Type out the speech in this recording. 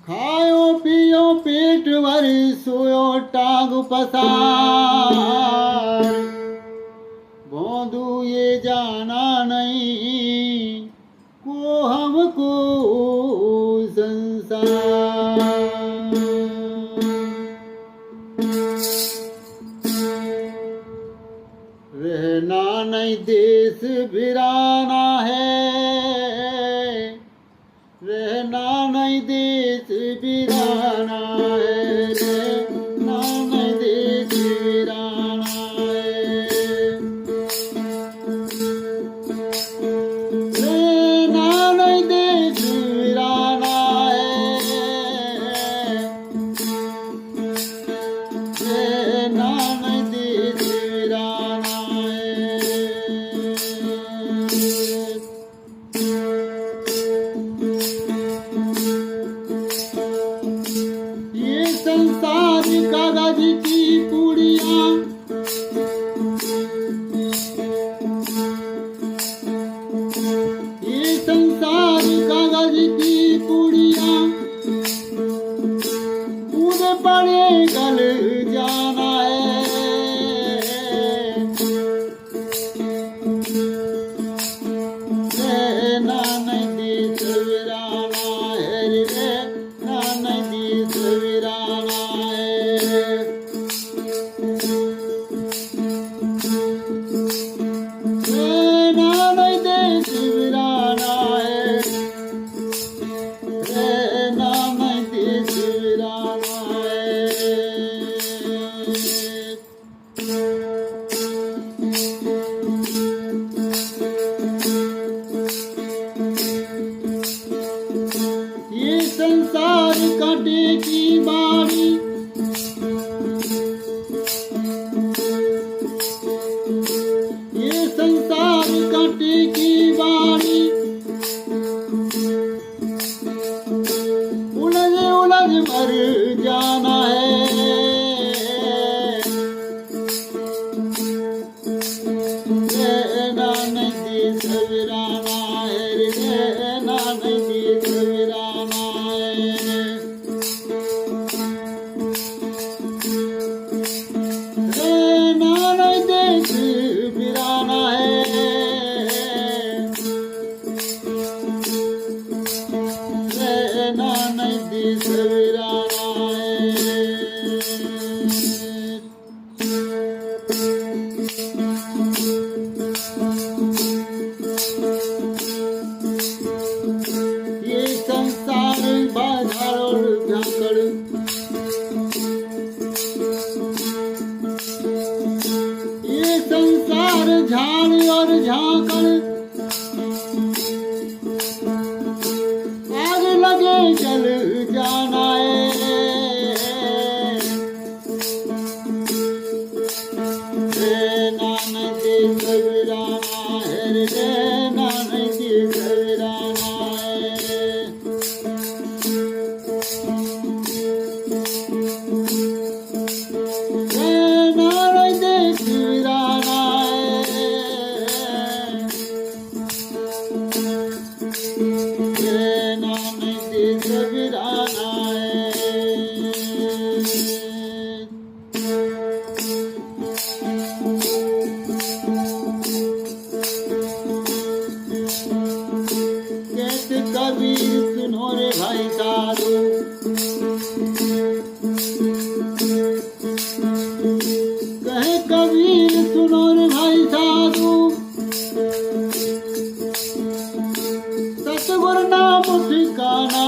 खायो पियो पेट भरी सोयो टांग पसार। भोंदू ये जाना नहीं को हमको संसार। रहना नहीं देश वीराना है, रहना नहीं देश वीराना है, रहना नहीं देश वीराना है। रहना नहीं देश वीराना है, रहना नहीं देश वीराना है। ये संसार कागज की पुड़िया, ये संसार कागज की पुड़िया, कूद पड़े गल जाना है। रहना नहीं देश वीराना है, रहना नहीं देश वीराना है। रहना नहीं देश वीराना है, रहना नहीं देश वीराना है। ये संसार कांटे की बारी, ये संसार कांटे की बारी, उलझ उलझ मर जाना है। रहना नहीं देश वीराना है, रहना नहीं देश वीराना है। रहना नहीं देश वीराना है, रहना नहीं देश वीराना है। ये संसार बाजार और झांकड़, ये संसार झाड़ और झांकड़, आग लगे जल जाना है। रहना नहीं देश वीराना है, रहना नहीं देश वीराना है। रहना नहीं देश वीराना है, रहना नहीं देश वीराना है। कहते कबीर सुनो रे भाई साधु, कहे कबीर सुनो रे भाई साधु, सतगुरु नाम ठिकाना